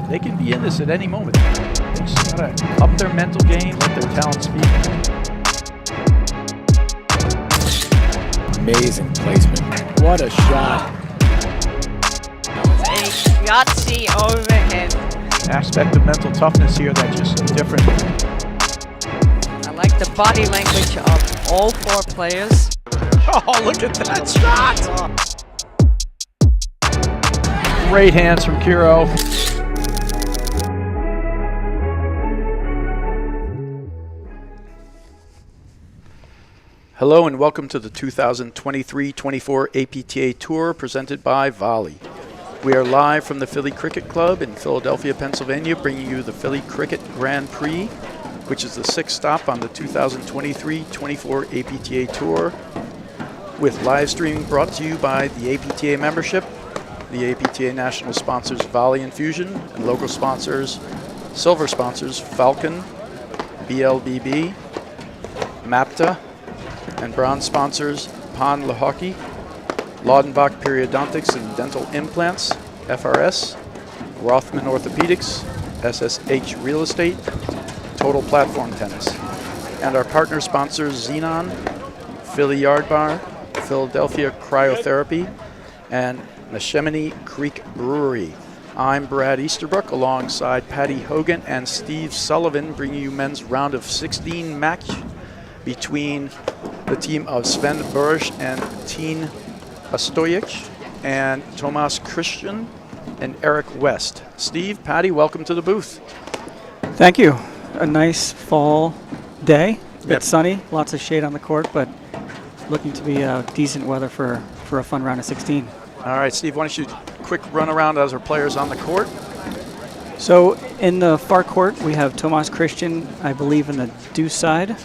they can be in this at any moment. They just gotta up their mental game, let their talent speak. Amazing placement. What a shot. A Yahtzee overhead. Aspect of mental toughness here that's just different. I like the body language of all four players. Oh, look at that shot! Great hands from Kiro. Hello and welcome to the 2023-24 APTA Tour presented by Volley. We are live from the Philly Cricket Club in Philadelphia, Pennsylvania, bringing you the Philly Cricket Grand Prix, which is the sixth stop on the 2023-24 APTA Tour, with live streaming brought to you by the APTA membership, the APTA national sponsors Volley Infusion, and local sponsors, silver sponsors Falcon, BLBB, MAPTA, and bronze sponsors Pon Lehocky, Laudenbach Periodontics and Dental Implants, FRS, Rothman Orthopedics, SSH Real Estate, Total Platform Tennis. And our partner sponsors Xenon, Philly Yard Bar, Philadelphia Cryotherapy, and Neshaminy Creek Brewery. I'm Brad Easterbrook alongside Patty Hogan and Steve Sullivan, bringing you men's round of 16 match between the team of Sven Burus and Tine Ostojic and Tomas Christian and Eric West. Steve, Patty, welcome to the booth. Thank you. A nice fall day. Yep. It's sunny, lots of shade on the court, but looking to be decent weather for a fun round of 16. All right, Steve, why don't you quick run around as our players on the court? So in the far court, we have Tomas Christian, I believe, in the deuce side,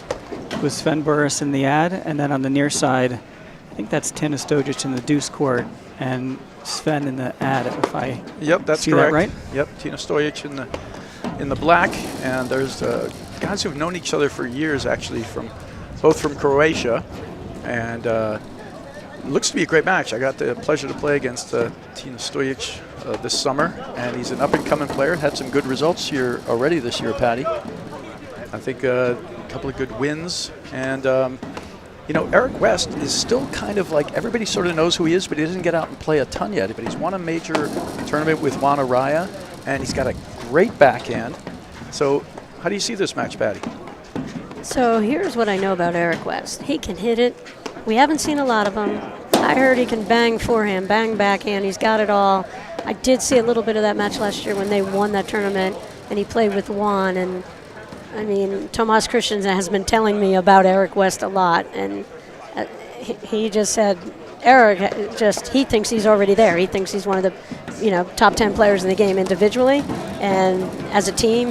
with Sven Burus in the ad, and then on the near side, I think that's Tine Ostojic in the deuce court, and Sven in the ad, if I Yep, that's see correct. that right? Yep, Tine Ostojic in the black, and there's guys who've known each other for years, actually, both from Croatia, and looks to be a great match. I got the pleasure to play against Tine Ostojic this summer, and he's an up-and-coming player. Had some good results here already this year, Patty. I think a couple of good wins, and Eric West is still kind of like, everybody sort of knows who he is, but he doesn't get out and play a ton yet. But he's won a major tournament with Juan Araya, and he's got a great backhand. So how do you see this match, Patty? So here's what I know about Eric West. He can hit it. We haven't seen a lot of him. I heard he can bang forehand, bang backhand. He's got it all. I did see a little bit of that match last year when they won that tournament, and he played with Juan. And I mean, Tomas Christian has been telling me about Eric West a lot, and he just said, Eric, he thinks he's already there. He thinks he's one of the, top 10 players in the game individually, and as a team,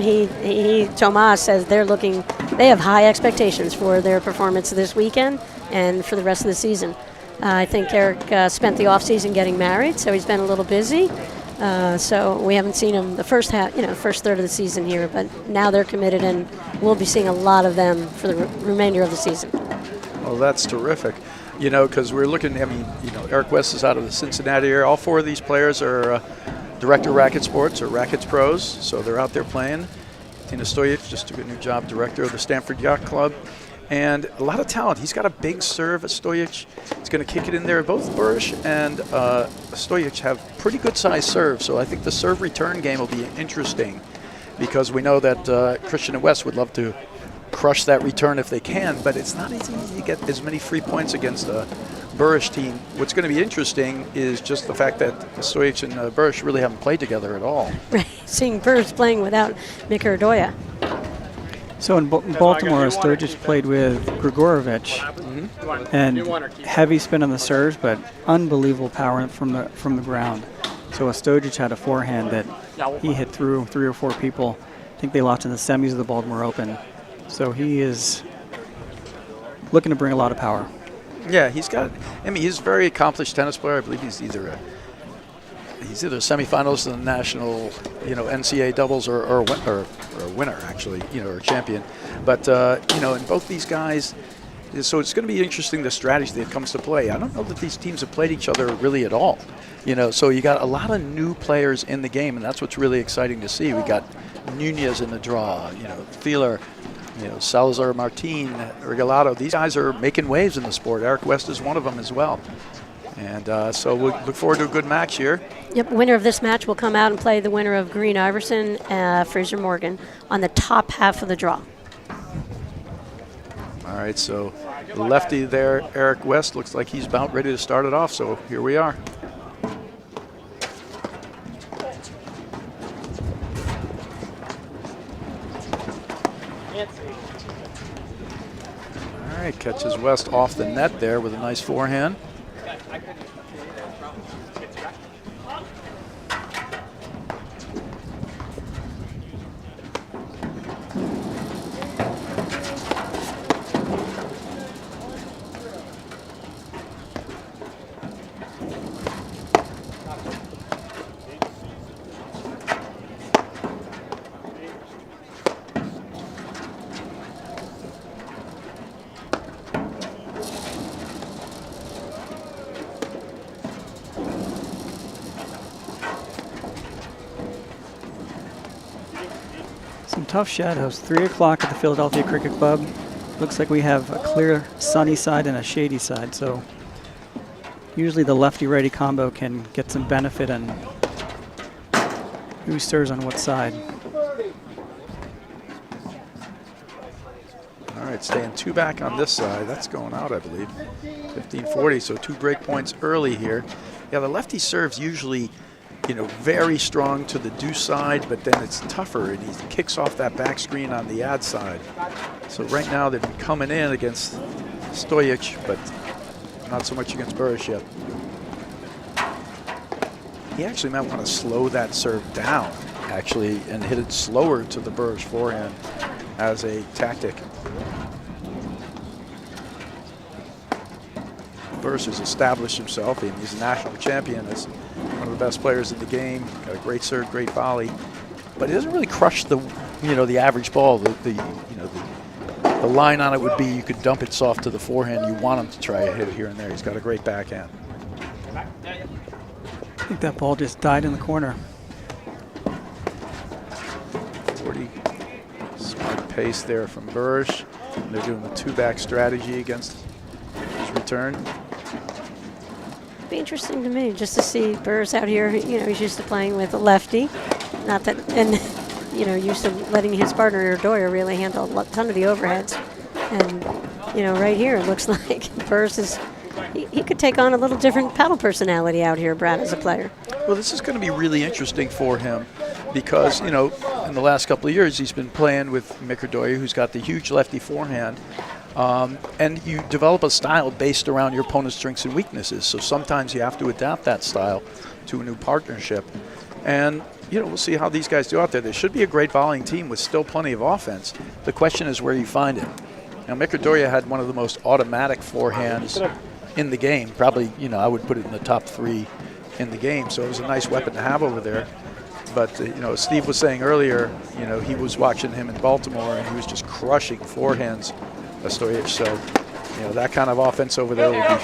Tomas says they have high expectations for their performance this weekend and for the rest of the season. I think Eric spent the off season getting married, so he's been a little busy. So we haven't seen them the first third of the season here, but now they're committed, and we'll be seeing a lot of them for the remainder of the season. Well, that's terrific. Because we're looking, Eric West is out of the Cincinnati area. All four of these players are Director Racket Sports or Rackets Pros, so they're out there playing. Tine Ostojic just took a new job, Director of the Stanford Yacht Club. And a lot of talent. He's got a big serve, Ostojic. He's going to kick it in there. Both Burus and Ostojic have pretty good sized serves, so I think the serve return game will be interesting, because we know that Christian and West would love to crush that return if they can, but it's not as easy to get as many free points against the Burus team. What's going to be interesting is just the fact that Ostojic and Burus really haven't played together at all. Right, seeing Burus playing without Mika Radoja. So in Baltimore, Ostojic played with Grigorovic, and heavy spin on the serves, but unbelievable power from the ground. So Ostojic had a forehand that he hit through 3 or 4 people. I think they lost in the semis of the Baltimore Open. So he is looking to bring a lot of power. Yeah, he's a very accomplished tennis player. I believe he's either semifinals in the national, NCAA doubles or a winner, actually, or a champion. But, and both these guys, so it's going to be interesting, the strategy that comes to play. I don't know that these teams have played each other really at all. You know, so you got a lot of new players in the game, and that's what's really exciting to see. We got Nunez in the draw, you know, Thieler, you know, Salazar, Martin, Regalado. These guys are making waves in the sport. Eric West is one of them as well. And so we'll look forward to a good match here. Yep, winner of this match will come out and play the winner of Green Iverson, Fraser Morgan, on the top half of the draw. All right, so the lefty there, Eric West, looks like he's about ready to start it off, so here we are. All right, catches West off the net there with a nice forehand. Some tough shadows. 3 o'clock at the Philadelphia Cricket Club. Looks like we have a clear sunny side and a shady side, so usually the lefty-righty combo can get some benefit and who stirs on what side. All right, staying 2 back on this side. That's going out, I believe. 15-40, so 2 break points early here. Yeah, the lefty serves usually, you know, very strong to the deuce side, but then it's tougher, and he kicks off that back screen on the ad side. So right now they've been coming in against Ostojic, but not so much against Burus yet. He actually might want to slow that serve down, actually, and hit it slower to the Burus forehand as a tactic. Burus has established himself, and he's a national champion as one of the best players in the game. Got a great serve, great volley, but he doesn't really crush the, you know, the average ball. The line on it would be you could dump it soft to the forehand. You want him to try a hit here and there. He's got a great backhand. I think that ball just died in the corner. 40. Smart pace there from Burus. And they're doing the 2-back strategy against his return. Be interesting to me just to see Burus out here. You know, he's used to playing with a lefty, not that, and you know, used to letting his partner Doyer really handle a ton of the overheads. And you know, right here it looks like Burus is. He could take on a little different paddle personality out here, Brad, as a player. Well, this is going to be really interesting for him because, you know, in the last couple of years he's been playing with Mick Doyer, who's got the huge lefty forehand. And you develop a style based around your opponent's strengths and weaknesses. So sometimes you have to adapt that style to a new partnership. And, you know, we'll see how these guys do out there. There should be a great volleying team with still plenty of offense. The question is where you find it. Now, Mick Doyer had one of the most automatic forehands in the game. Probably, you know, I would put it in the top 3 in the game. So it was a nice weapon to have over there. But, you know, Steve was saying earlier, you know, he was watching him in Baltimore and he was just crushing forehands. Ostojic, so you know that kind of offense over there will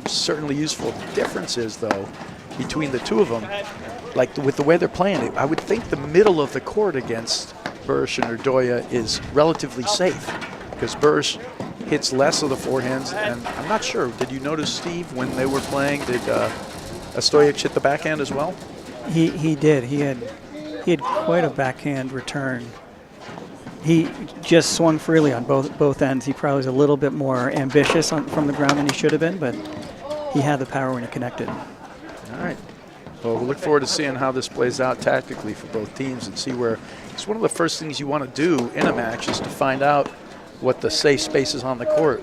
be certainly useful. The difference is, though, between the two of them, like with the way they're playing it, I would think the middle of the court against Burus and Doyer is relatively safe because Burus hits less of the forehands, and I'm not sure. Did you notice, Steve, when they were playing, did Ostojic hit the backhand as well? He did. He had quite a backhand return. He just swung freely on both ends. He probably was a little bit more ambitious from the ground than he should have been, but he had the power when he connected. All right. Well, we'll look forward to seeing how this plays out tactically for both teams and see where it's one of the first things you want to do in a match is to find out what the safe space is on the court.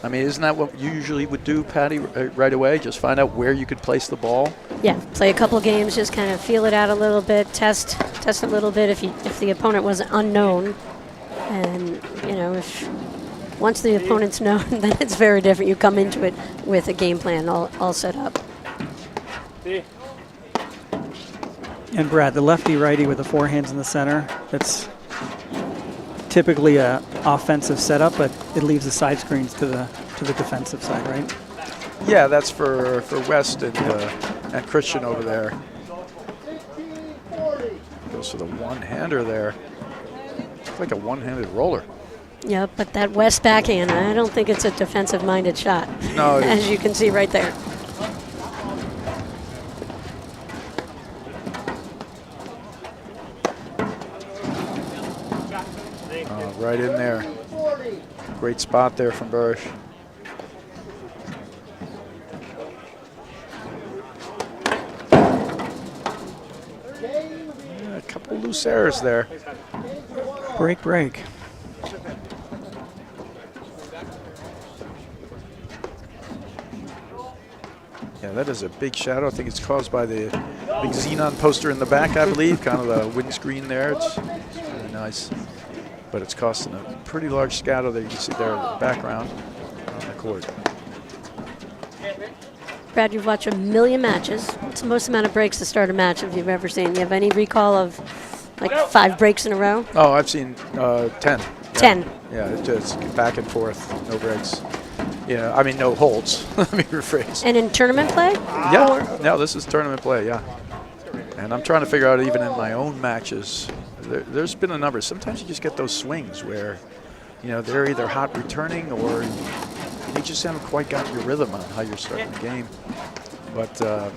I mean, isn't that what you usually would do, Patty, right away? Just find out where you could place the ball? Yeah, play a couple games, just kind of feel it out a little bit, test a little bit if the opponent was unknown. And, you know, if once the opponent's known, then it's very different. You come into it with a game plan all set up. And Brad, the lefty-righty with the forehands in the center, that's typically a offensive setup, but it leaves the side screens to the defensive side, right? Yeah, that's for West and And Christian over there. Goes for the one-hander there. Looks like a one-handed roller. Yeah, but that West backhand, I don't think it's a defensive-minded shot. No, it as you can see right there. Right in there. Great spot there from Burus. Yeah, a couple loose errors there. Break, break. Yeah, that is a big shadow. I think it's caused by the big xenon poster in the back, I believe. Kind of the windscreen there. It's really nice. But it's costing a pretty large shadow that you can see there in the background on the court. Brad, you've watched a million matches. What's the most amount of breaks to start a match if you've ever seen? You have any recall of like 5 breaks in a row? Oh, I've seen 10. 10. Yeah, it's just back and forth, no breaks. Yeah, I mean, no holds. Let me rephrase. And in tournament play? Yeah, no, this is tournament play, yeah. And I'm trying to figure out even in my own matches, there's been a number. Sometimes you just get those swings where, you know, they're either hot returning or you just haven't quite gotten your rhythm on how you're starting the game. But I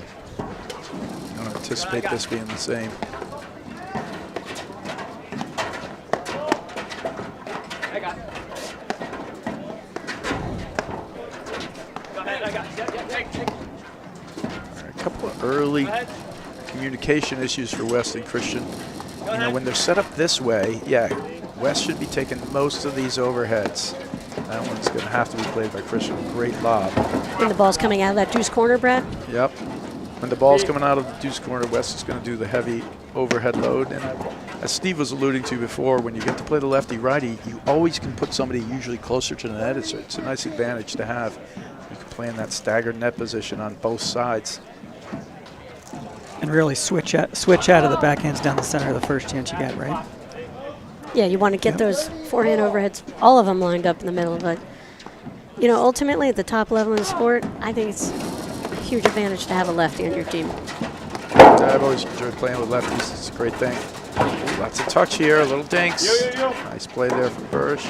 don't anticipate this being the same. A couple of early communication issues for West and Christian. You know, when they're set up this way, yeah, West should be taking most of these overheads. That one's going to have to be played by Christian. Great lob. And the ball's coming out of that deuce corner, Brad? Yep. When the ball's coming out of the deuce corner, West is going to do the heavy overhead load. And as Steve was alluding to before, when you get to play the lefty-righty, you always can put somebody usually closer to the net. It's a nice advantage to have. You can play in that staggered net position on both sides. And really switch out of the backhands down the center the first chance you get, right? Yeah, you want to get those forehand overheads, all of them lined up in the middle. But, you know, ultimately at the top level in the sport, I think it's a huge advantage to have a lefty on your team. I've always enjoyed playing with lefties. It's a great thing. Ooh, lots of touch here, a little dinks. Nice play there from Burus.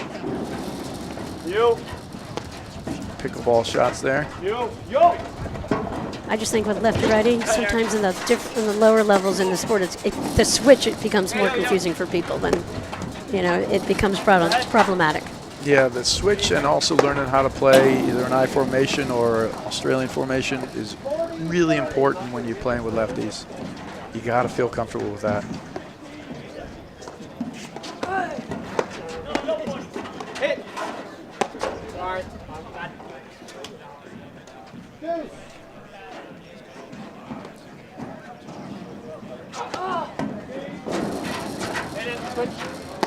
Pickleball shots there. I just think with lefty-righty, sometimes in the lower levels in the sport, the switch, it becomes more confusing for people than, you know, it becomes problematic. Yeah, the switch and also learning how to play either an I formation or Australian formation is really important when you're playing with lefties. You got to feel comfortable with that.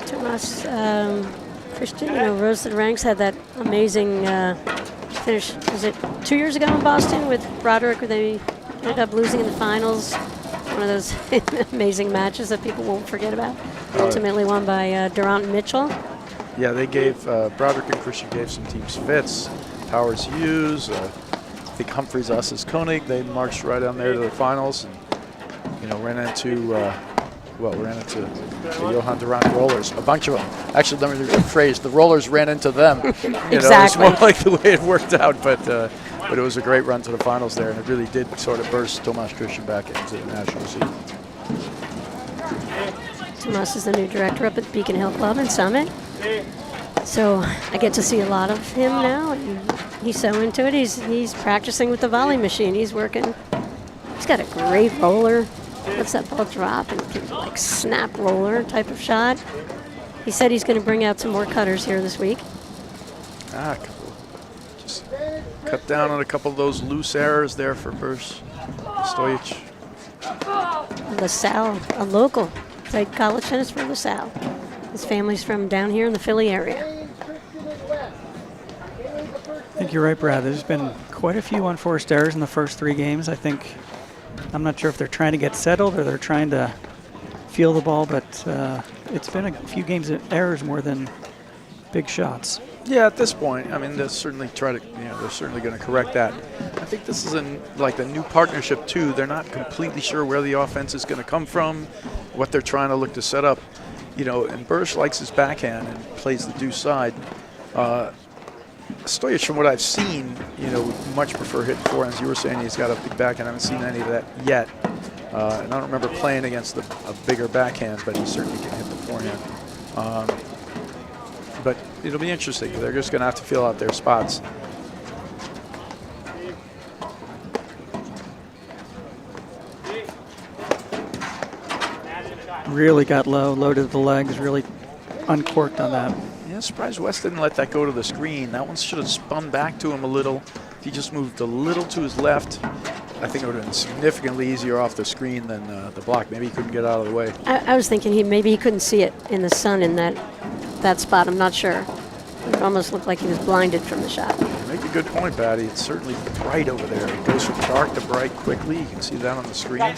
Tomas, Christian, you know, rose to the ranks, had that amazing finish. Was it 2 years ago in Boston with Broderick, where they ended up losing in the finals? One of those amazing matches that people won't forget about. Ultimately won by Durant and Mitchell. Yeah, they gave, Broderick and Christian gave some teams fits. Powers Hughes, I think Humphreys, Us's Koenig, they marched right on there to the finals and, you know, ran into the Johan Durant rollers, a bunch of them. Actually, let me rephrase, the rollers ran into them. You know, it's more like the way it worked out, but it was a great run to the finals there, and it really did sort of burst Tomas Christian back into the national scene. Tomas is the new director up at Beacon Hill Club in Summit. So I get to see a lot of him now, and he's so into it. He's practicing with the volley machine. He's working. He's got a great roller. Lets that ball drop and can, like, snap roller type of shot. He said he's going to bring out some more cutters here this week. Just cut down on a couple of those loose errors there for Burus. Ostojic. LaSalle, a local, played college tennis for LaSalle. His family's from down here in the Philly area. I think you're right, Brad. There's been quite a few unforced errors in the first 3 games. I'm not sure if they're trying to get settled or they're trying to feel the ball, but it's been a few games of errors more than big shots. Yeah, at this point, I mean, they're certainly going to correct that. I think this is like the new partnership too. They're not completely sure where the offense is going to come from, what they're trying to look to set up. You know, and Burus likes his backhand and plays the deuce side. Ostojic, from what I've seen, you know, would much prefer hitting forehands. You were saying he's got a big backhand. I haven't seen any of that yet. And I don't remember playing against a bigger backhand, but he certainly can hit the forehand. But it'll be interesting. They're just going to have to feel out their spots. Really got low, loaded the legs, really uncorked on that. Yeah, surprised West didn't let that go to the screen. That one should have spun back to him a little. If he just moved a little to his left, I think it would have been significantly easier off the screen than the block. Maybe he couldn't get out of the way. I was thinking maybe he couldn't see it in the sun in that spot. I'm not sure. It almost looked like he was blinded from the shot. You make a good point, Patty. It's certainly bright over there. It goes from dark to bright quickly. You can see that on the screen.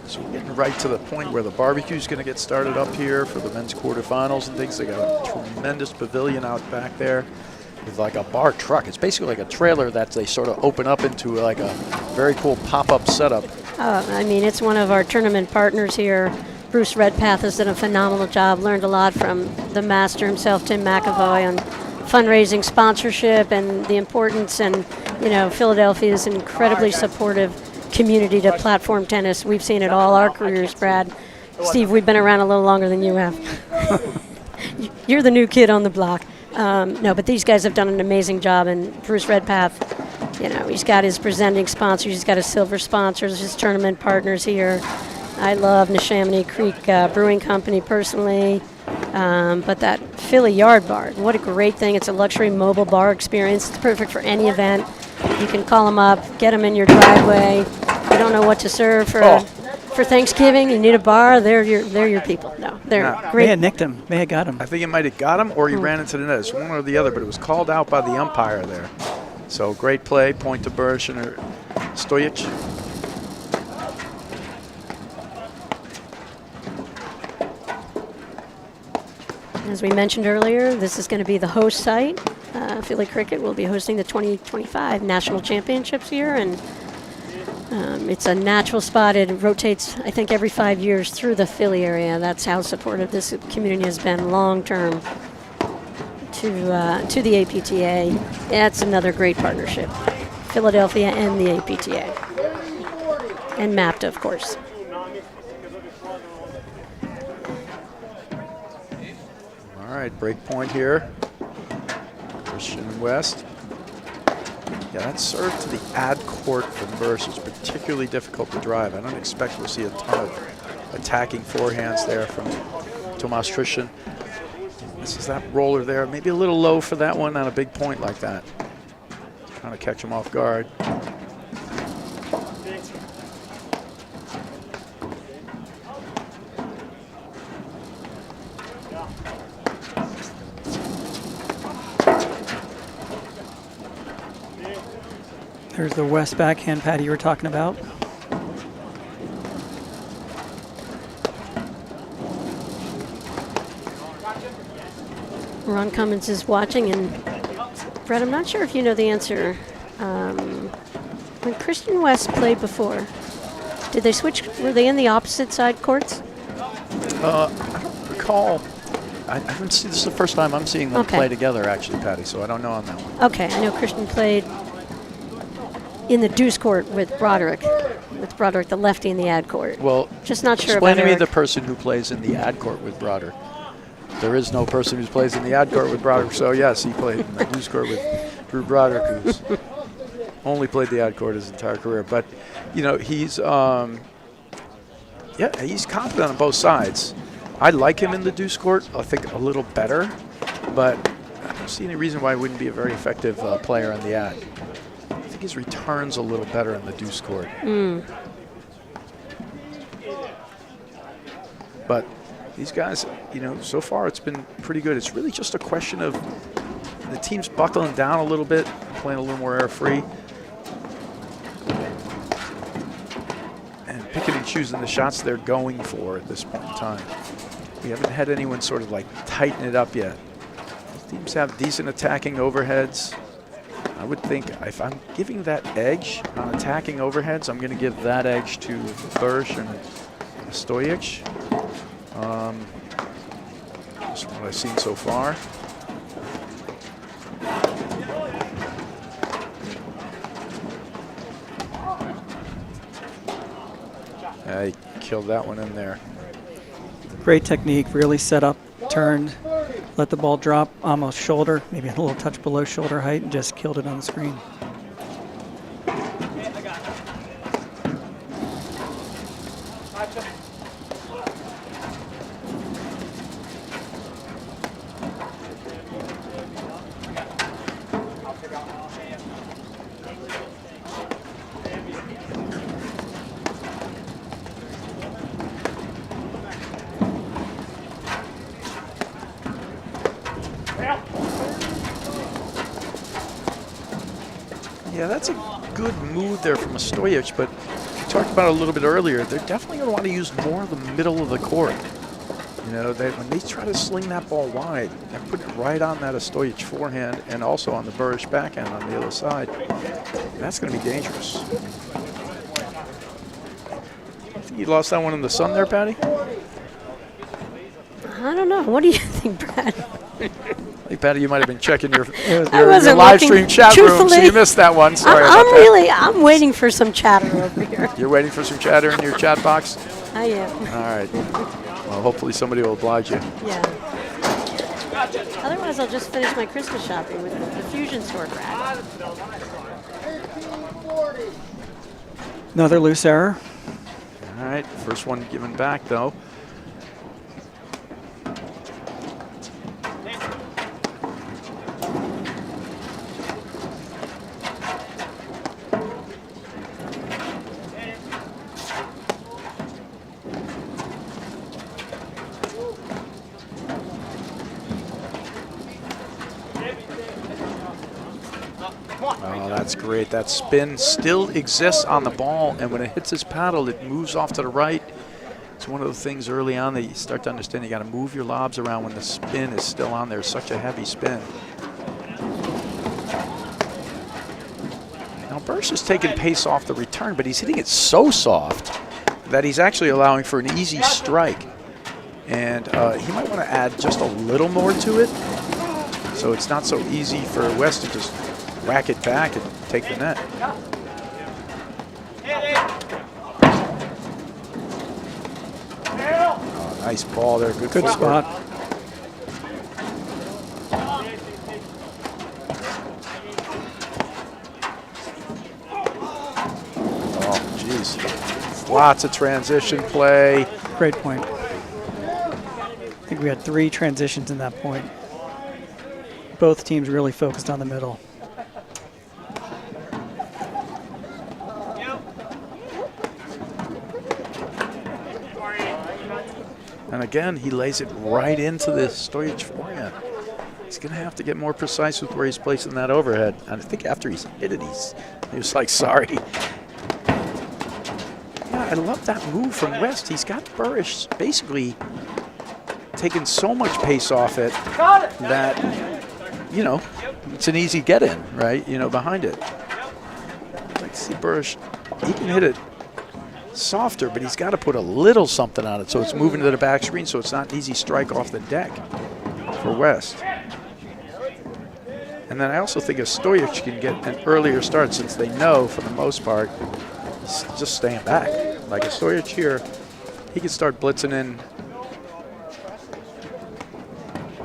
So we're getting right to the point where the barbecue is going to get started up here for the men's quarterfinals and things. They got a tremendous pavilion out back there with like a bar truck. It's basically like a trailer that they sort of open up into like a very cool pop-up setup. I mean, it's one of our tournament partners here. Bruce Redpath has done a phenomenal job. Learned a lot from the master himself, Tim McAvoy, on fundraising, sponsorship, and the importance. And you know, Philadelphia is an incredibly supportive community to platform tennis. We've seen it all our careers, Brad. Steve, we've been around a little longer than you have. You're the new kid on the block. No, but these guys have done an amazing job, and Bruce Redpath, you know, he's got his presenting sponsors, he's got his silver sponsors, his tournament partners here. I love Neshaminy Creek Brewing Company personally, but that Philly Yard Bar, what a great thing. It's a luxury mobile bar experience. It's perfect for any event. You can call them up, get them in your driveway. You don't know what to serve for Thanksgiving. You need a bar. They're your people. No, they're great. May have nicked him. May have got him. I think it might have got him or he ran into the net. It's one or the other, but it was called out by the umpire there. So great play, point to Burus and Ostojic. As we mentioned earlier, this is going to be the host site. Philly Cricket will be hosting the 2025 National Championships here, and it's a natural spot. It rotates, I think, every 5 years through the Philly area. That's how supportive this community has been long-term to the APTA. That's another great partnership. Philadelphia and the APTA. And MAPTA, of course. All right, break point here. Christian West. Yeah, that serve to the ad court from Burus is particularly difficult to drive. I don't expect we'll see a ton of attacking forehands there from Tomas Christian. This is that roller there. Maybe a little low for that one on a big point like that. Trying to catch him off guard. There's the West backhand, Patty, you were talking about. Ron Cummins is watching, and Brett, I'm not sure if you know the answer. When Christian West played before, did they switch? Were they in the opposite side courts? I don't recall. I haven't seen this is the first time I'm seeing them play together, actually, Patty. So I don't know on that one. Okay, I know Christian played in the deuce court with Broderick the lefty in the ad court. Well, just not sure explain about to me Eric. the person who plays in the ad court with Broderick. There is no person who plays in the ad court with Broderick. So yes, he played in the deuce court with Drew Broderick, who's only played the ad court his entire career. But you know, he's he's confident on both sides. I like him in the deuce court. I think a little better, but I don't see any reason why he wouldn't be a very effective player on the ad. I think his returns a little better in the deuce court. But these guys, you know, so far it's been pretty good. It's really just a question of the team's buckling down a little bit, playing a little more air-free, and picking and choosing the shots they're going for at this point in time. We haven't had anyone sort of like tighten it up yet. Teams have decent attacking overheads. I would think if I'm giving that edge on attacking overheads, I'm going to give that edge to Burus and Ostojic. That's what I've seen so far. I killed that one in there. Great technique, really set up, turned, let the ball drop almost shoulder, maybe a little touch below shoulder height, and just killed it on the screen. Yeah, that's a good move there from Ostojic, but we talked about it a little bit earlier. They're definitely going to want to use more of the middle of the court. You know, when they try to sling that ball wide and put it right on that Ostojic forehand and also on the Burus backhand on the other side, that's going to be dangerous. I think you lost that one in the sun there, Patty? I don't know. What do you think, Brad? Hey, Patty, you might have been checking your wasn't live looking, stream chat room, so truthfully. you missed that one. Sorry about that. I'm waiting for some chatter over here. You're waiting for some chatter in your chat box? I am. All right. Well, hopefully somebody will oblige you. Yeah. Otherwise, I'll just finish my Christmas shopping with the Fusion Sword rack. Another loose error. All right, first one given back, though. Oh, that's great. That spin still exists on the ball, and when it hits his paddle, it moves off to the right. It's one of the things early on that you start to understand. You got to move your lobs around when the spin is still on there. It's such a heavy spin. Now, Burus is taking pace off the return, but he's hitting it so soft that he's actually allowing for an easy strike. And he might want to add just a little more to it, so it's not so easy for West to just whack it back and take the net. Oh, nice ball there. Good Good footwork. spot. Oh, geez. Lots of transition play. Great point. I think we had 3 transitions in that point. Both teams really focused on the middle. And again, he lays it right into the Ostojic forehand. He's going to have to get more precise with where he's placing that overhead. And I think after he's hit it, he was like, sorry. Yeah, I love that move from West. He's got Burus basically taking so much pace off it that, you know, it's an easy get in, right? You know, behind it. I'd like to see Burus, he can hit it softer, but he's got to put a little something on it so it's moving to the back screen, so it's not an easy strike off the deck for West. And then I also think Ostojic can get an earlier start, since they know for the most part he's just staying back. Like Ostojic here, he can start blitzing in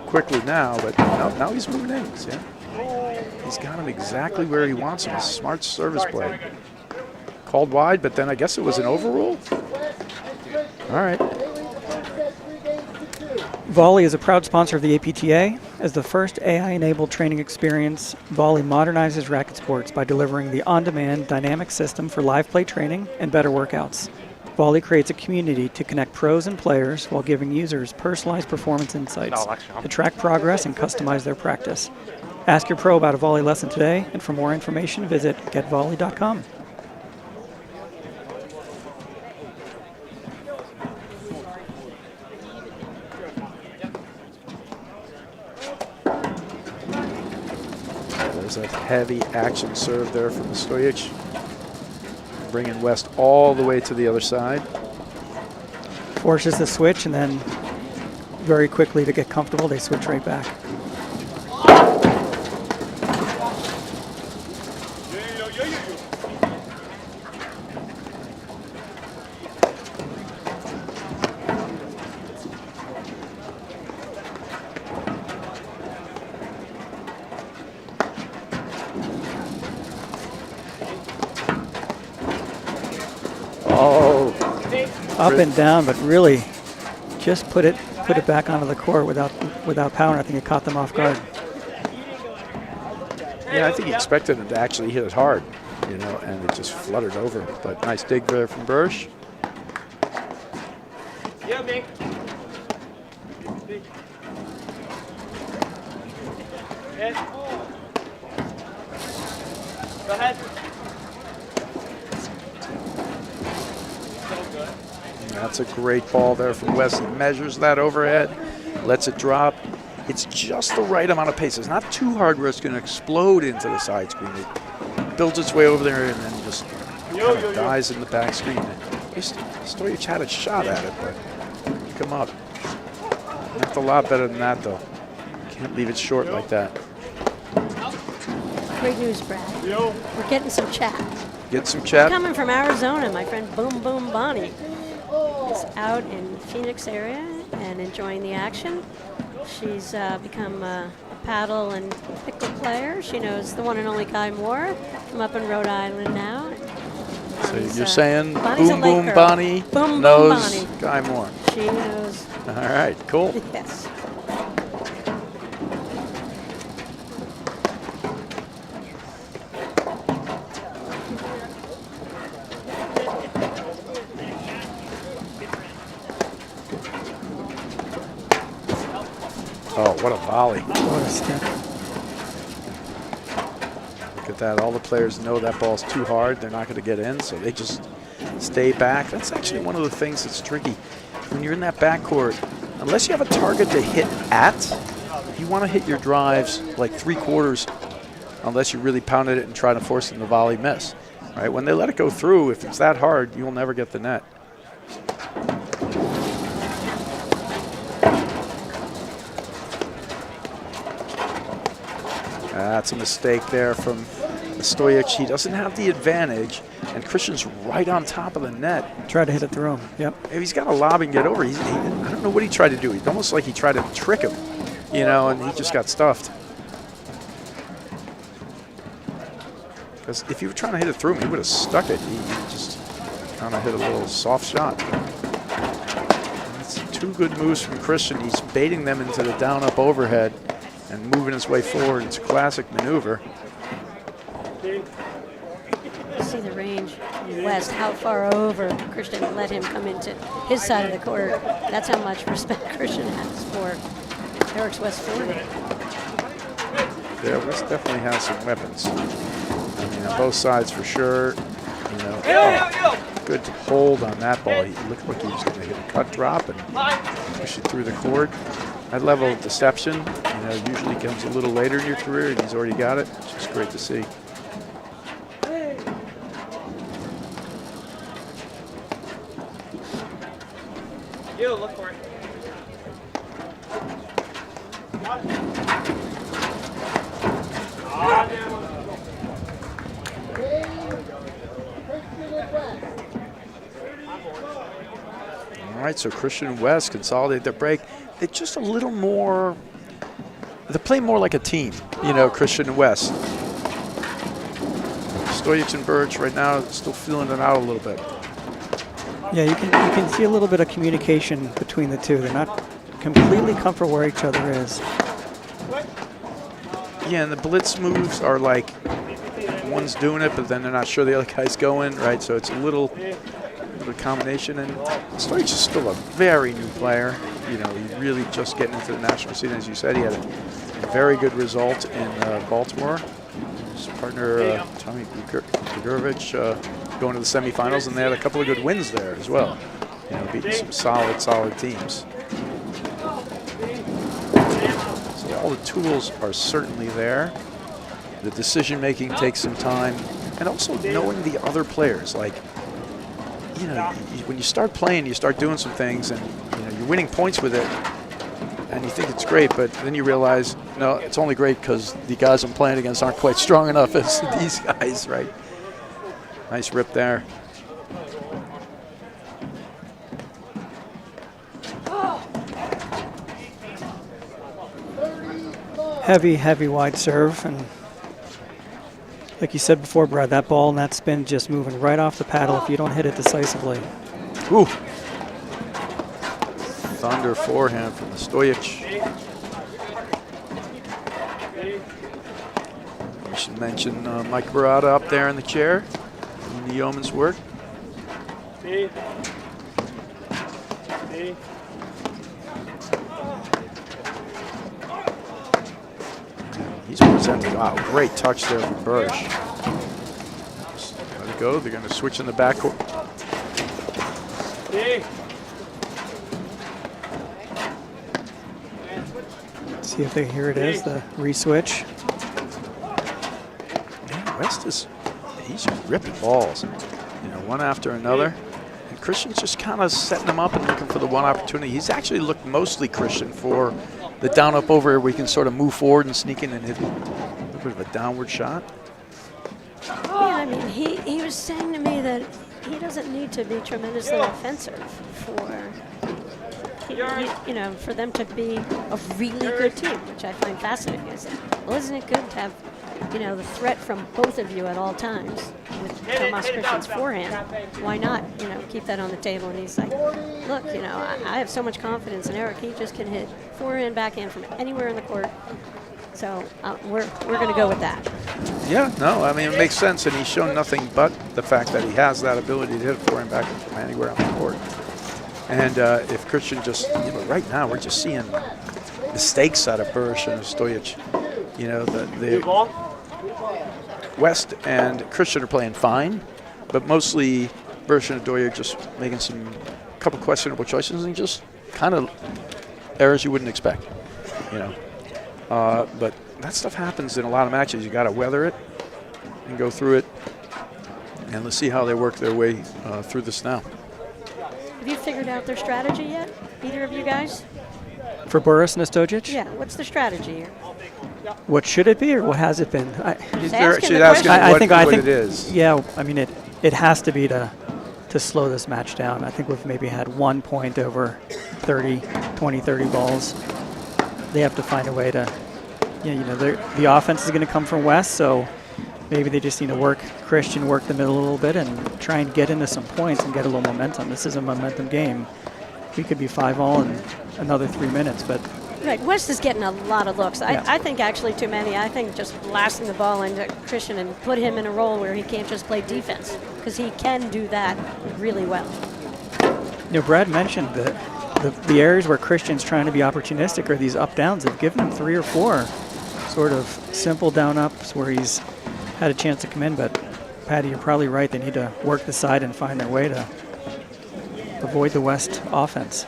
quickly now, but now he's moving in. See? He's got him exactly where he wants him. A smart service play. Called wide, but then I guess it was an overrule. All right. Volley is a proud sponsor of the APTA. As the first AI-enabled training experience, Volley modernizes racket sports by delivering the on-demand dynamic system for live play training and better workouts. Volley creates a community to connect pros and players while giving users personalized performance insights to track progress and customize their practice. Ask your pro about a Volley lesson today, and for more information, visit getvolley.com. There's a heavy action serve there from Ostojic. Bringing West all the way to the other side. Forces the switch, and then very quickly to get comfortable, they switch right back. Up and down, but really just put it back onto the court without power. I think it caught them off guard. Yeah, I think he expected him to actually hit it hard, you know, and it just fluttered over. But nice dig there from Burus. Yeah, Mick. Go ahead. That's a great ball there from West. He measures that overhead, lets it drop. It's just the right amount of pace. It's not too hard where it's going to explode into the side screen. It builds its way over there and then just kind of dies in the back screen. Ostojic had a shot at it, but didn't come up. That's a lot better than that, though. Can't leave it short like that. Great news, Brad. We're getting some chat. Get some chat. Coming from Arizona, my friend Boom Boom Bonnie is out in Phoenix area and enjoying the action. She's become a paddle and pickle player. She knows the one and only Guy Moore from up in Rhode Island now. So Bonnie's, you're saying Bonnie's Boom a lake Boom girl. Bonnie Boom knows Boom Bonnie. Guy Moore. She knows. All right, cool. Yes. Oh, what a volley. What a step. Look at that. All the players know that ball's too hard. They're not going to get in, so they just stay back. That's actually one of the things that's tricky. When you're in that backcourt, unless you have a target to hit at, you want to hit your drives like 3/4 unless you really pounded it and try to force them to volley miss. Right? When they let it go through, if it's that hard, you'll never get the net. That's a mistake there from Ostojic. He doesn't have the advantage, and Christian's right on top of the net. Tried to hit it through him. Yep. If he's got to lob and get over, I don't know what he tried to do. It's almost like he tried to trick him, you know, and he just got stuffed. Because if you were trying to hit it through him, he would have stuck it. He just kind of hit a little soft shot. That's two good moves from Christian. He's baiting them into the down-up overhead and moving his way forward. It's a classic maneuver. See the range in West, how far over Christian let him come into his side of the court. That's how much respect Christian has for Eric's West forward. Yeah, West definitely has some weapons. I mean, on both sides for sure. You know, good hold on that ball. He looked like he was going to hit a cut drop and push it through the court. That level of deception, you know, usually comes a little later in your career, and he's already got it. It's just great to see. You look for it. All right, so Christian and West consolidate their break. They're just a little more, they play more like a team, you know, Christian and West. Ostojic and Burus right now still feeling it out a little bit. Yeah, you can see a little bit of communication between the two. They're not completely comfortable where each other is. Yeah, and the blitz moves are like one's doing it, but then they're not sure the other guy's going, right? So it's a little combination. And Ostojic is still a very new player. You know, he's really just getting into the national scene. As you said, he had a very good result in Baltimore. His partner, Tommy Gregorovic, going to the semifinals, and they had a couple of good wins there as well. You know, beating some solid teams. So all the tools are certainly there. the decision making takes some time, and also knowing the other players. Like, you know, when you start playing, you start doing some things, and you know, you're winning points with it, and you think it's great, but then you realize, no, it's only great because the guys I'm playing against aren't quite strong enough as these guys, right? Nice rip there. Heavy wide serve, and like you said before, Brad, that ball and that spin just moving right off the paddle if you don't hit it decisively. Ooh. Thunder forehand from Ostojic. We should mention Mike Barada up there in the chair doing the yeoman's work. He's presented. Wow, great touch there from Burus. Let it go. They're going to switch in the backcourt. See if here it is, the re-switch. Man, West he's just ripping balls, you know, one after another. And Christian's just kind of setting them up and looking for the one opportunity. He's actually looked mostly Christian for the down up over where we can sort of move forward and sneak in and hit a little bit of a downward shot. Yeah, I mean, he was saying to me that he doesn't need to be tremendously offensive for, you know, for them to be a really good team, which I find fascinating. I said, well, isn't it good to have, you know, the threat from both of you at all times with Tomas Christian's forehand? Why not, you know, keep that on the table? And he's like, look, you know, I have so much confidence in Eric. He just can hit forehand, backhand from anywhere in the court. So we're going to go with that. Yeah, no, I mean, it makes sense, and he's shown nothing but the fact that he has that ability to hit forehand, backhand from anywhere on the court. And if Christian just, you know, right now we're just seeing mistakes out of Burus and Ostojic. You know, the West and Christian are playing fine, but mostly Burus and Ostojic just making some couple questionable choices and just kind of errors you wouldn't expect, you know. But that stuff happens in a lot of matches. You got to weather it and go through it, and let's see how they work their way through this now. Have you figured out their strategy yet, either of you guys? For Burus and Ostojic? Yeah, what's the strategy here? What should it be, or what has it been? She's asking the asking question. what it is. Yeah, I mean, it has to be to slow this match down. I think we've maybe had 1 point over 30 balls. They have to find a way to, you know, the offense is going to come from West, so maybe they just need to work Christian, work the middle a little bit, and try and get into some points and get a little momentum. This is a momentum game. We could be 5-all in another 3 minutes, but Right, West is getting a lot of looks. Yeah. I think actually too many. I think just blasting the ball into Christian and put him in a role where he can't just play defense, because he can do that really well. you know, Brad mentioned that the areas where Christian's trying to be opportunistic are these up-downs. They've given him 3 or 4 sort of simple down-ups where he's had a chance to come in, but Patty, you're probably right. They need to work the side and find their way to avoid the West offense.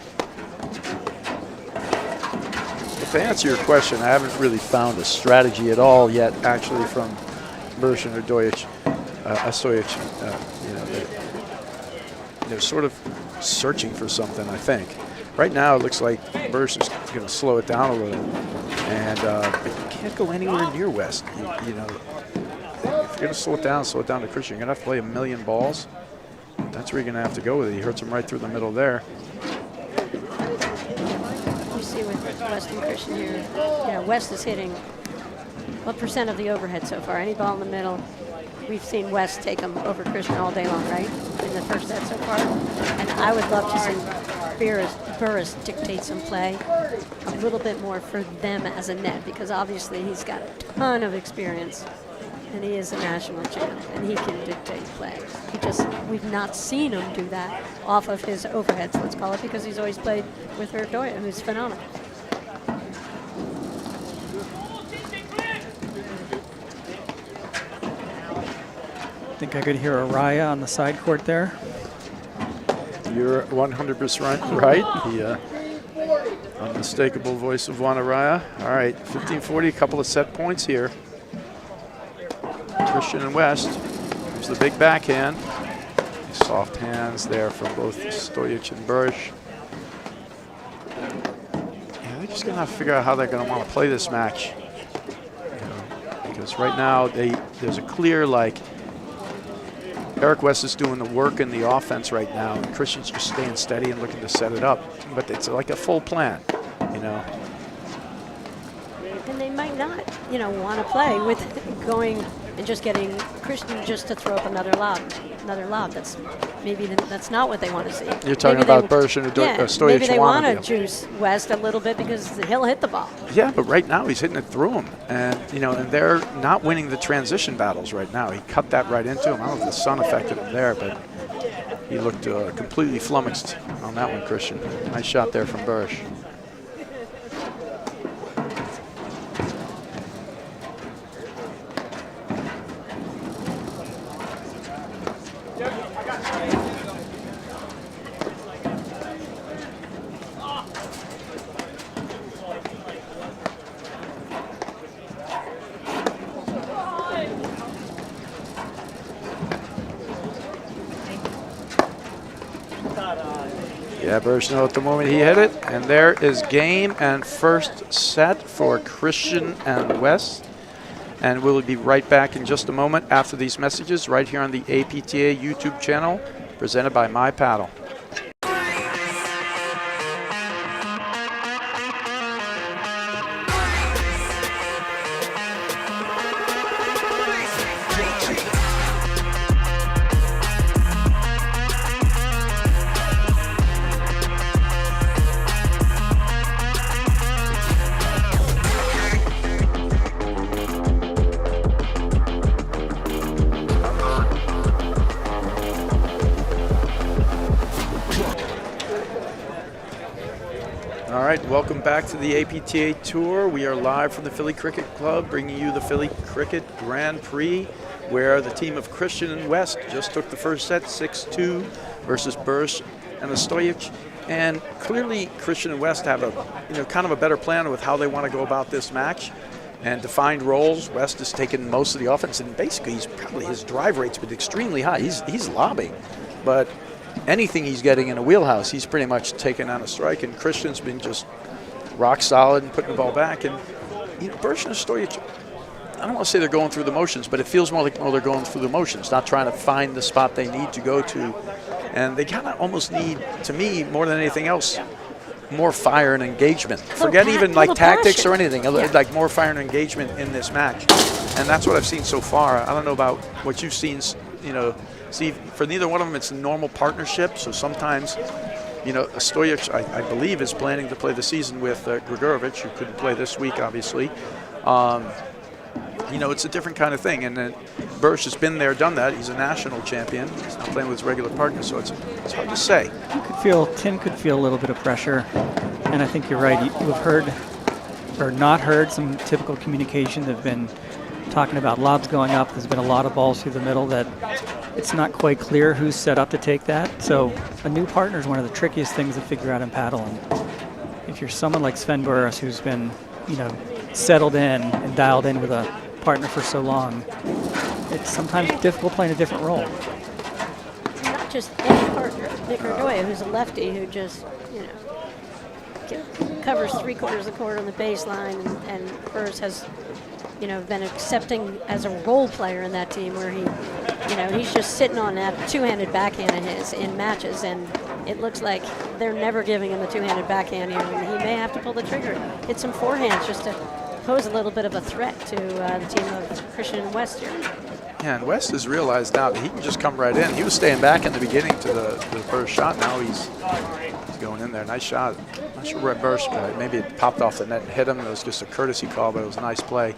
To answer your question, I haven't really found a strategy at all yet, actually, from Burus and Ostojic. You know, they're sort of searching for something, I think. Right now, it looks like Burus is going to slow it down a little, and but you can't go anywhere near West. You know, if you're going to slow it down to Christian. You're going to have to play a million balls. That's where you're going to have to go with it. He hurts him right through the middle there. You see with West and Christian here, you know, West is hitting what % of the overhead so far? Any ball in the middle. We've seen West take them over Christian all day long, right? In the first set so far. And I would love to see Burus dictate some play a little bit more for them as a net, because obviously he's got a ton of experience and he is a national champ and he can dictate play. We've not seen him do that off of his overheads, let's call it, because he's always played with Herdoya, who's phenomenal. I think I could hear Araya on the side court there. You're 100% right. The unmistakable voice of Juan Araya. All right, 15-40, a couple of set points here. Christian and West. Here's the big backhand. Soft hands there from both Ostojic and Burus. Yeah, they're just going to have to figure out how they're going to want to play this match. Because right now there's a clear, like, Eric West is doing the work in the offense right now, and Christian's just staying steady and looking to set it up. But it's like a full plan, you know. And they might not, want to play with going and just getting Christian just to throw up another lob. That's that's not what they want to see. You're talking about Burus and Ostojic. Maybe they want to juice West a little bit because he'll hit the ball. Yeah, but right now he's hitting it through him, and and they're not winning the transition battles right now. He cut that right into him. I don't know if the sun affected him there, but he looked completely flummoxed on that one, Christian. Nice shot there from Burus. Yeah, Burus knew at the moment he hit it, and there is game and first set for Christian and West. And we'll be right back in just a moment after these messages right here on the APTA YouTube channel, presented by My Paddle. All right, welcome back to the APTA Tour. We are live from the Philly Cricket Club, bringing you the Philly Cricket Grand Prix, where the team of Christian and West just took the first set, 6-2 versus Burus and Ostojic. And clearly, Christian and West have a, kind of a better plan with how they want to go about this match and defined roles. West has taken most of the offense, and basically, his drive rate's been extremely high. He's lobbing, but anything he's getting in a wheelhouse, he's pretty much taken on a strike, and Christian's been just rock solid and putting the ball back. And Burus and Ostojic, I don't want to say they're going through the motions, but it feels more like they're going through the motions, not trying to find the spot they need to go to. And they kind of almost need, to me, more than anything else, more fire and engagement. Forget even like tactics or anything, like more fire and engagement in this match. And that's what I've seen so far. I don't know about what you've seen, see, for neither one of them, it's a normal partnership. So sometimes, Ostojic, I believe, is planning to play the season with Grigorovic, who couldn't play this week, obviously. It's a different kind of thing. And then Burus has been there, done that. He's a national champion. He's not playing with his regular partner, so it's hard to say. Tim could feel a little bit of pressure. And I think you're right. You've heard or not heard some typical communication. They've been talking about lobs going up. There's been a lot of balls through the middle that it's not quite clear who's set up to take that. So a new partner is one of the trickiest things to figure out in paddle. And if you're someone like Sven Burus, who's been, settled in and dialed in with a partner for so long, it's sometimes difficult playing a different role. It's not just any partner. Nick Ardoya, who's a lefty, who just, covers 3/4 of the court on the baseline, and Burus has, been accepting as a role player in that team where he's just sitting on that two-handed backhand of his in matches, and it looks like they're never giving him the two-handed backhand here, and he may have to pull the trigger, hit some forehands just to pose a little bit of a threat to the team of Christian and West here. Yeah, and West has realized now that he can just come right in. He was staying back in the beginning to the first shot. Now he's going in there. Nice shot. Not sure where Burus, maybe it popped off the net and hit him. It was just a courtesy call, but it was a nice play.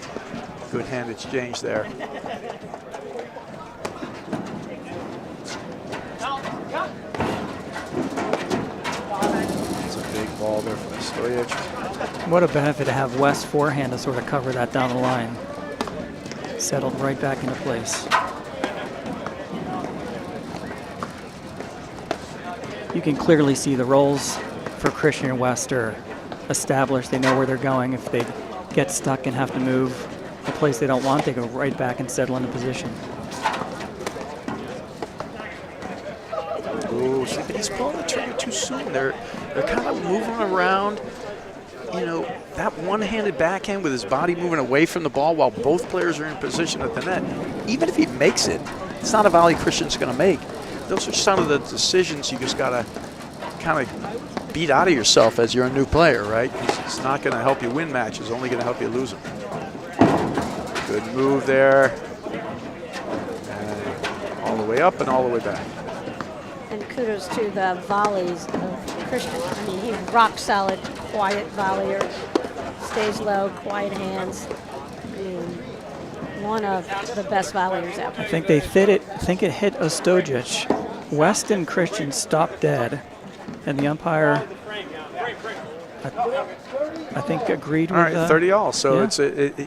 Good hand exchange there. It's a big ball there from Ostojic. What a benefit to have West's forehand to sort of cover that down the line. Settled right back into place. You can clearly see the roles for Christian and West are established. They know where they're going. If they get stuck and have to move, a place they don't want, they go right back and settle into position. Oh, see, but he's pulling the trigger too soon. They're kind of moving around. You know, that one-handed backhand with his body moving away from the ball while both players are in position at the net. Even if he makes it, it's not a volley Christian's going to make. Those are some of the decisions you just got to kind of beat out of yourself as you're a new player, right? It's not going to help you win matches, only going to help you lose them. Good move there. And all the way up and all the way back. And kudos to the volleys of Christian. I mean, he's rock solid, quiet volleyer, stays low, quiet hands. I mean, one of the best volleyers out there. I think they think it hit Ostojic. West and Christian stopped dead, and the umpire, I think, agreed with. All right, 30 all. So yeah. it's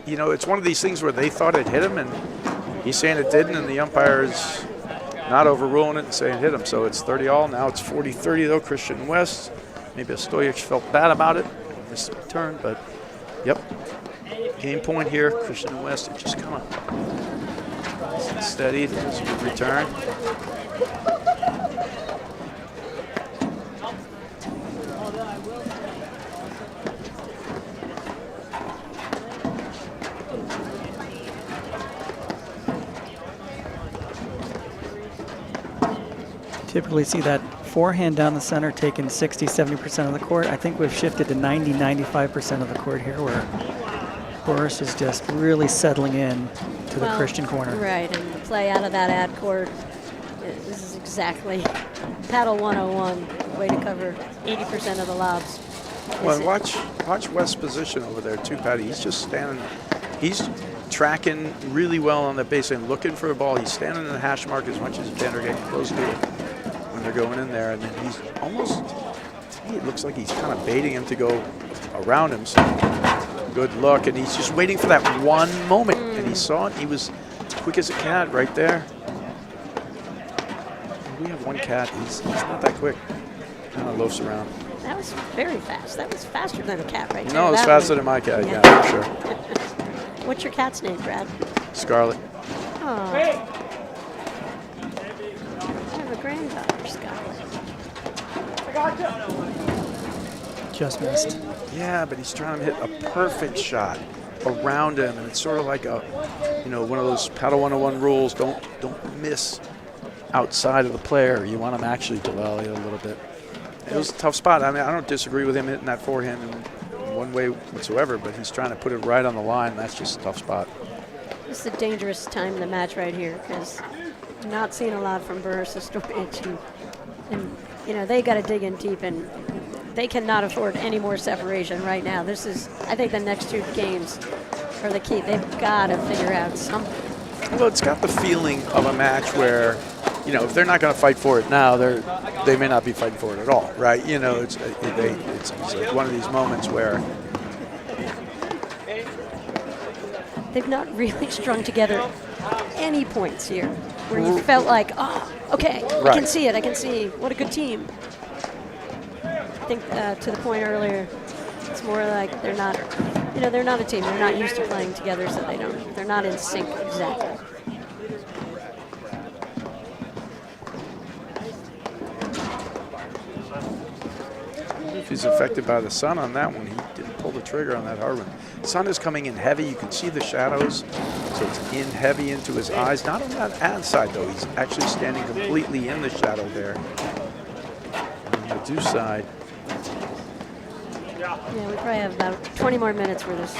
you know, it's one of these things where they thought it hit him, and he's saying it didn't, and the umpire is not overruling it and saying it hit him. So it's 30 all. Now it's 40-30 though. Christian and West. Maybe Ostojic felt bad about it, missed the return, but yep. Game point here. Christian and West are just kind of steady. There's a good return. Typically see that forehand down the center taking 60-70% of the court. I think we've shifted to 90-95% of the court here, where Burus is just really settling in to the Christian corner. Right, and the play out of that ad court, this is exactly paddle 101, way to cover 80% of the lobs. Well, watch West's position over there too, Patty. He's just standing. He's tracking really well on the baseline, looking for the ball. He's standing in the hash mark as much as he can, or getting close to it when they're going in there. And then he's almost, to me, it looks like he's kind of baiting him to go around him. So good look, and he's just waiting for that one moment. And he saw it. He was quick as a cat right there. We have one cat. He's not that quick. Kind of loafs around. That was very fast. That was faster than a cat right there. No, it's That faster one. than my cat, Yeah. yeah, for sure. What's your cat's name, Brad? Scarlet. Oh. I have a granddaughter, Scarlet. Just missed. Yeah, but he's trying to hit a perfect shot around him, and it's sort of like a, you know, one of those paddle 101 rules. Don't miss outside of the player. You want him actually to volley a little bit. It was a tough spot. I mean, I don't disagree with him hitting that forehand in one way whatsoever, but he's trying to put it right on the line. And that's just a tough spot. This is a dangerous time in the match right here, because I'm not seeing a lot from Burus Ostojic, and you know, they got to dig in deep, and they cannot afford any more separation right now. This is, I think, the next two games are the key. They've got to figure out something. Well, it's got the feeling of a match where, you know, if they're not going to fight for it now, they may not be fighting for it at all, right? You know, it's like one of these moments where They've not really strung together any points here where you felt like, oh, okay, Right. I can see it. I can see what a good team. I think to the point earlier, it's more like they're not, you know, they're not a team. They're not used to playing together, so they're not in sync exactly. if he's affected by the sun on that one. He didn't pull the trigger on that hard one. The sun is coming in heavy. You can see the shadows. So it's in heavy into his eyes. Not on that ad side, though. He's actually standing completely in the shadow there. On the deuce side. Yeah, we probably have about 20 more minutes where this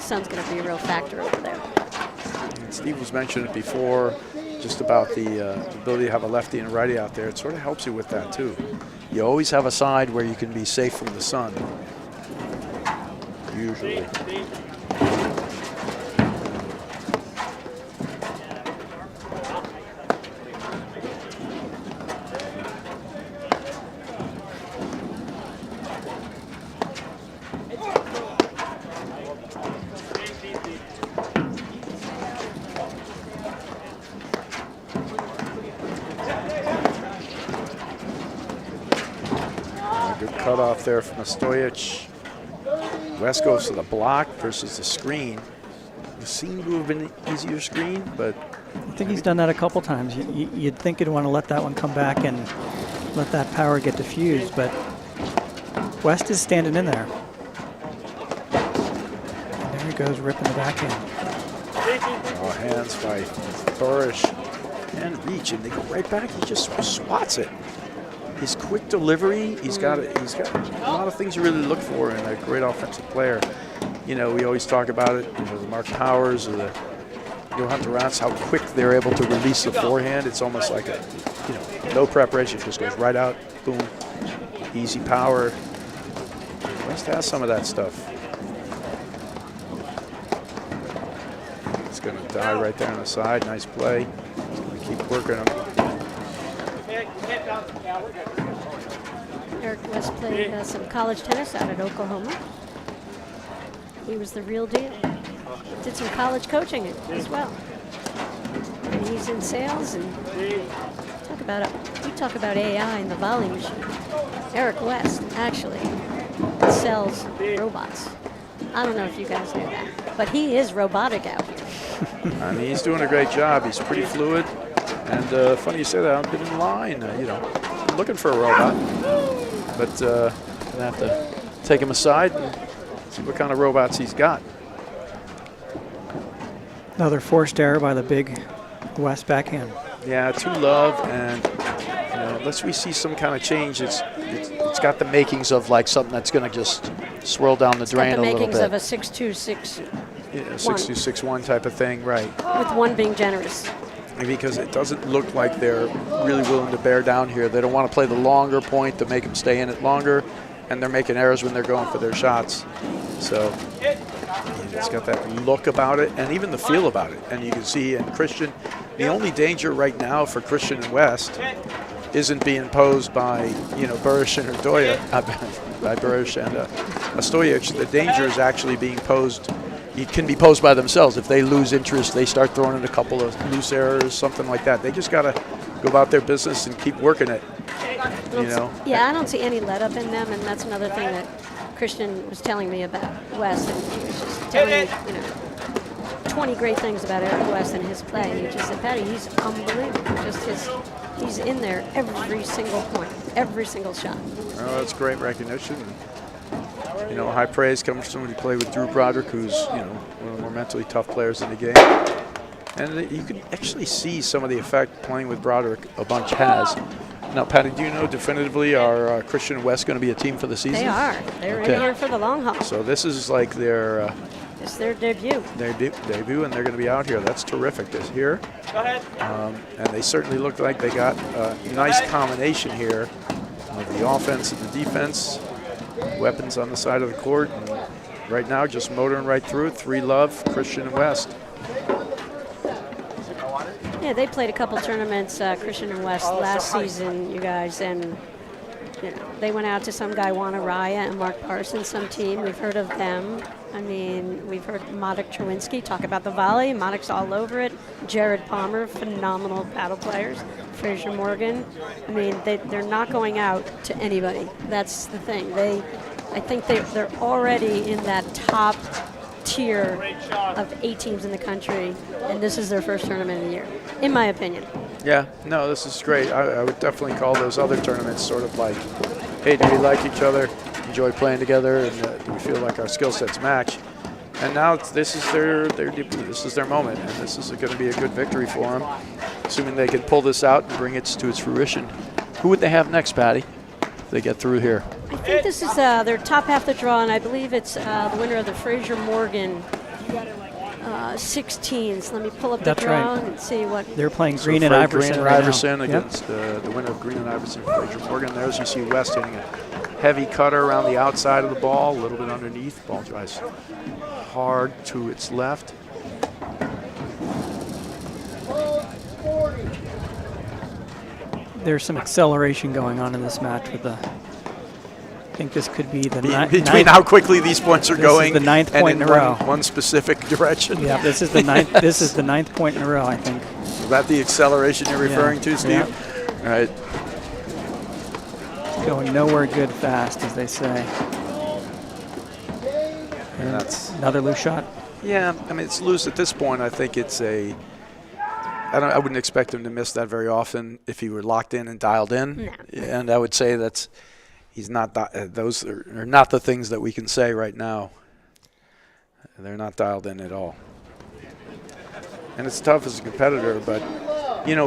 sun's going to be a real factor over there. And Steve was mentioning it before, just about the ability to have a lefty and a righty out there. It sort of helps you with that, too. You always have a side where you can be safe from the sun. Usually. Good cutoff there from Ostojic. West goes to the block versus the screen. seem to have been an easier screen, but I think he's done that a couple times. You'd think he'd want to let that one come back and let that power get diffused, but West is standing in there. And there he goes, ripping the backhand. oh, hands by Burus and reach, and they go right back. He just swats it. His quick delivery, he's got a lot of things you really look for in a great offensive player. You know, we always talk about it, you know, the Mark Powers or the Johan Durant's, how quick they're able to release the forehand. It's almost like a, you know, no preparation, just goes right out, boom, easy power. West has some of that stuff. It's going to die right there on the side. Nice play. He's going to keep working him. Eric West played some college tennis out at Oklahoma. He was the real deal. Did some college coaching as well. And he's in sales, and we talk about AI in the volley machine. Eric West actually sells robots. I don't know if you guys knew that, but he is robotic out here. I mean, he's doing a great job. He's pretty fluid. And funny you say that, I've been in line, you know, looking for a robot. But gonna have to take him aside and see what kind of robots he's got. Another forced error by the big West backhand. Yeah, too love, and you know, unless we see some kind of change, it's got the makings of like something that's going to just swirl down the drain a little bit. It's got the makings of a 6-2-6. Yeah, 6-2-6-1 type of thing, right? With one being generous. Because it doesn't look like they're really willing to bear down here. They don't want to play the longer point to make them stay in it longer, and they're making errors when they're going for their shots. So it's got that look about it, and even the feel about it. And you can see in Christian, the only danger right now for Christian and West isn't being posed by, you know, Burus and Doya, by Burus and Ostojic. The danger is actually being posed. It can be posed by themselves. If they lose interest, they start throwing in a couple of loose errors, something like that. They just got to go about their business and keep working it, you know. Yeah, I don't see any let up in them, and that's another thing that Christian was telling me about West. And he was just telling me, you know, 20 great things about Eric West and his play. And he just said, Patty, he's unbelievable. He's in there every single point, every single shot. Well, that's great recognition. You know, high praise comes from somebody who played with Drew Broderick, who's, you know, one of the more mentally tough players in the game. And you can actually see some of the effect playing with Broderick a bunch has. Now, Patty, do you know definitively are Christian and West going to be a team for the season? They are. They're in here for the long haul. So this is like their it's their debut. Their debut, and they're going to be out here. That's terrific to hear. Go ahead. And they certainly look like they got a nice combination here of the offense and the defense. Weapons on the side of the court. And right now, just motoring right through it. 3-love, Christian and West. Yeah, they played a couple tournaments, Christian and West, last season, you guys, and you know, they went out to some guy, Juan Araya and Mark Parsons, some team. We've heard of them. I mean, we've heard Madik Trowinski talk about the volley. Madik's all over it. Jared Palmer, phenomenal paddle players. Fraser Morgan. I mean, they're not going out to anybody. That's the thing. I think they're already in that top tier of 8 teams in the country, and this is their first tournament of the year, in my opinion. Yeah, no, this is great. I would definitely call those other tournaments sort of like, hey, do we like each other, enjoy playing together, and do we feel like our skill sets match? And now this is their debut. This is their moment, and this is going to be a good victory for them, assuming they can pull this out and bring it to its fruition. Who would they have next, Patty, if they get through here? I think this is their top half of the draw, and I believe it's the winner of the Fraser Morgan 16s. Let me pull up the draw and see what. They're playing Green and Iverson. Green and Iverson against the winner of Green and Iverson, Fraser Morgan. There's you see West hitting a heavy cutter around the outside of the ball, a little bit underneath. Ball drives hard to its left. There's some acceleration going on in this match with the. I think this could be the Between ninth, how quickly these points are going, the 9th and point in a row. One specific direction. Yeah, this is the ninth. This is the 9th point in a row, I think. Is that the acceleration you're referring to, Steve? Yeah. All right. Going nowhere good fast, as they say. And that's another loose shot. Yeah, I mean, it's loose at this point. I think it's a. I wouldn't expect him to miss that very often if he were locked in and dialed in. No. And I would say he's not. Those are not the things that we can say right now. They're not dialed in at all. And it's tough as a competitor, but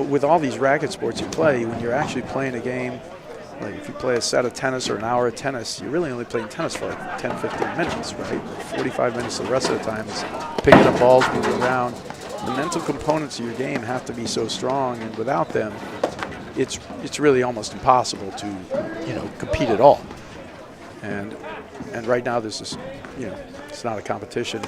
with all these racket sports you play, when you're actually playing a game, like if you play a set of tennis or an hour of tennis, you're really only playing tennis for like 10, 15 minutes, right? 45 minutes the rest of the time is picking up balls, moving around. The mental components of your game have to be so strong, and without them, it's really almost impossible to compete at all. And right now this is it's not a competition.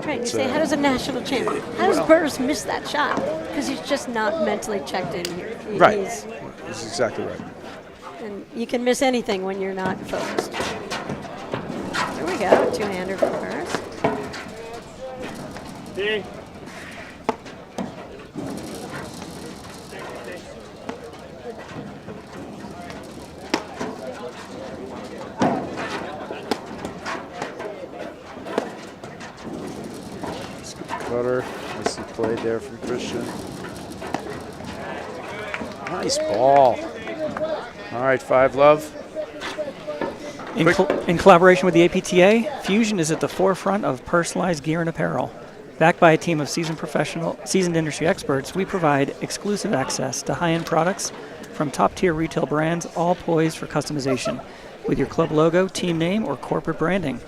Right, you say, how does a national champion, how does Burus miss that shot? Because he's just not mentally checked in here. Right, that's exactly right. And you can miss anything when you're not focused. There we go, two-hander for Burus. Cutter, nicely played there from Christian. Nice ball. All right, 5-love. In collaboration with the APTA, Fusion is at the forefront of personalized gear and apparel. Backed by a team of seasoned industry experts, we provide exclusive access to high-end products from top-tier retail brands, all poised for customization with your club logo, team name, or corporate branding.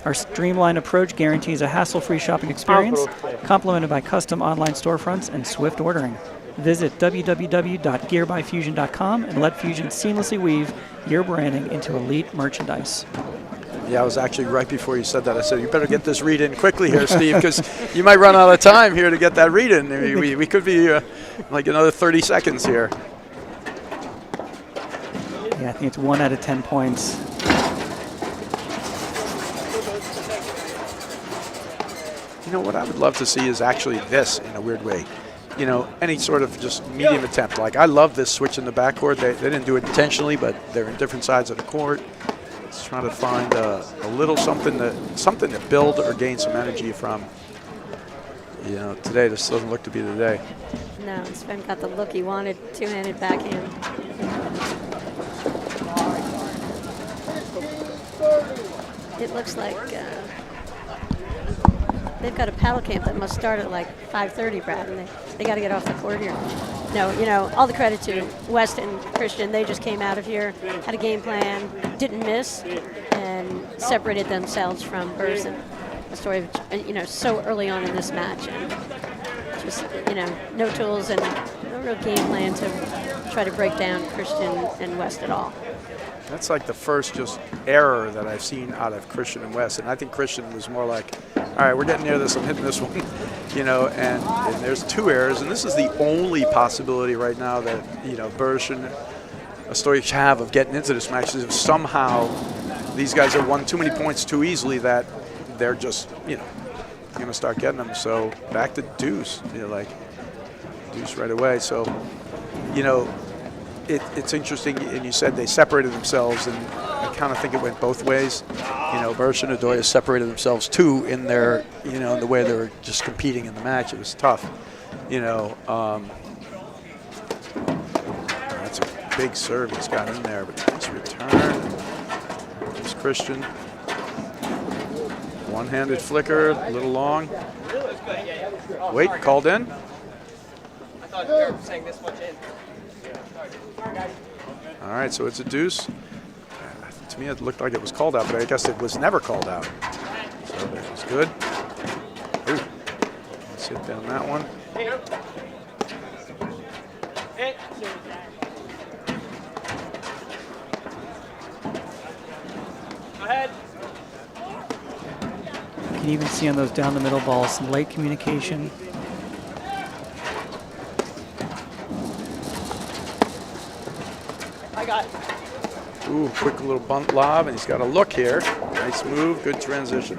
Our streamlined approach guarantees a hassle-free shopping experience, complemented by custom online storefronts and swift ordering. Visit www.gearbyfusion.com and let Fusion seamlessly weave your branding into elite merchandise. Yeah, I was actually right before you said that. I said, you better get this read in quickly here, Steve, because you might run out of time here to get that read in. We could be like another 30 seconds here. Yeah, I think it's 1 out of 10 points. What I would love to see is actually this in a weird way. Any sort of just medium attempt. Like, I love this switch in the backcourt. They didn't do it intentionally, but they're in different sides of the court. Just trying to find a little something to build or gain some energy from. Today this doesn't look to be the day. No, Sven got the look he wanted, two-handed backhand. It looks like they've got a paddle camp that must start at like 5:30, Brad, and they got to get off the court here. No, all the credit to West and Christian. They just came out of here, had a game plan, didn't miss, and separated themselves from Burus and Ostojic, so early on in this match. And just, no tools and no real game plan to try to break down Christian and West at all. That's like the first just error that I've seen out of Christian and West. And I think Christian was more like, all right, we're getting near this, I'm hitting this one, and there's 2 errors. And this is the only possibility right now that, Burus and Ostojic have of getting into this match is if somehow these guys have won too many points too easily that they're just, going to start getting them. So back to deuce, deuce right away. So, it's interesting, and you said they separated themselves, and I kind of think it went both ways. Burus and Ostojic separated themselves too in their, in the way they were just competing in the match. It was tough, That's a big serve he's got in there, but nice return. There's Christian. One-handed flicker, a little long. Wait, called in. I thought you were saying this much in. All right, so it's a deuce. To me, it looked like it was called out, but I guess it was never called out. So that was good. Ooh. Let's hit down that one. Go ahead. You can even see on those down the middle balls some late communication. I got it. Ooh, quick little bunt lob, and he's got a look here. Nice move, good transition.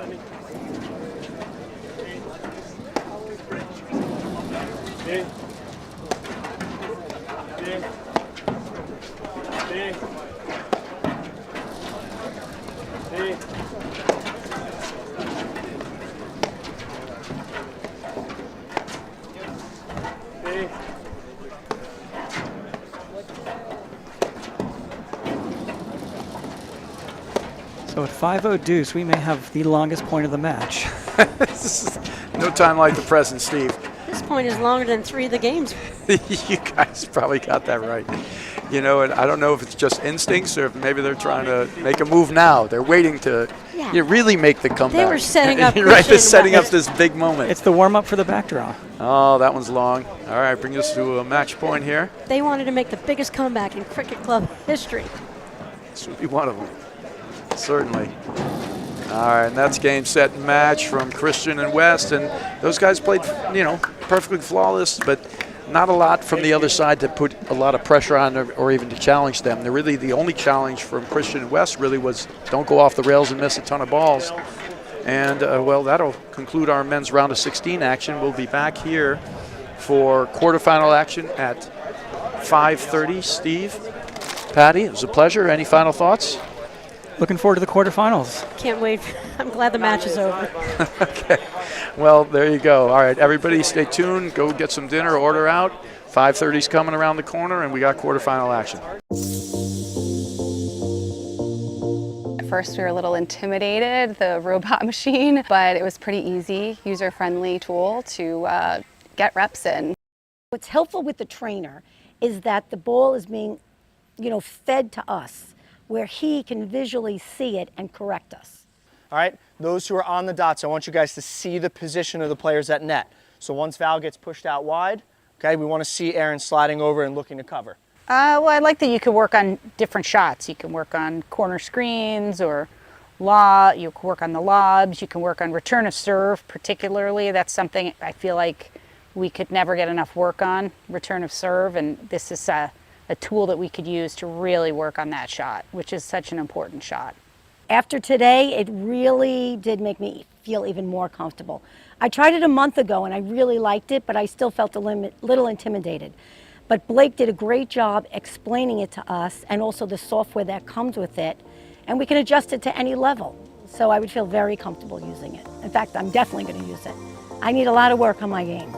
5-0 deuce, we may have the longest point of the match. No time like the present, Steve. This point is longer than 3 of the games. You guys probably got that right. You know, and I don't know if it's just instincts or if maybe they're trying to make a move now. They're waiting to really make the comeback. They were setting up. Right, they're setting up this big moment. It's the warm-up for the back draw. Oh, that one's long. All right, bring us to a match point here. They wanted to make the biggest comeback in cricket club history. This would be one of them, certainly. All right, and that's game, set, and match from Christian and West. And those guys played, you know, perfectly flawless, but not a lot from the other side to put a lot of pressure on or even to challenge them. They're really the only challenge from Christian and West really was don't go off the rails and miss a ton of balls. And, well, that'll conclude our men's round of 16 action. We'll be back here for quarterfinal action at 5:30. Steve, Patty, it was a pleasure. Any final thoughts? Looking forward to the quarterfinals. Can't wait. I'm glad the match is over. Okay. Well, there you go. All right, everybody stay tuned. Go get some dinner, order out. 5:30's coming around the corner, and we got quarterfinal action. At first, we were a little intimidated, the robot machine, but it was pretty easy, user-friendly tool to get reps in. What's helpful with the trainer is that the ball is being, fed to us, where he can visually see it and correct us. All right, those who are on the dots, I want you guys to see the position of the players at net. So once Val gets pushed out wide, okay, we want to see Aaron sliding over and looking to cover. Well, I like that you could work on different shots. You can work on corner screens or you can work on the lobs, you can work on return of serve particularly. That's something I feel like we could never get enough work on, return of serve, and this is a tool that we could use to really work on that shot, which is such an important shot. After today, it really did make me feel even more comfortable. I tried it a month ago and I really liked it, but I still felt a little intimidated. But Blake did a great job explaining it to us and also the software that comes with it, and we can adjust it to any level. So I would feel very comfortable using it. In fact, I'm definitely going to use it. I need a lot of work on my game.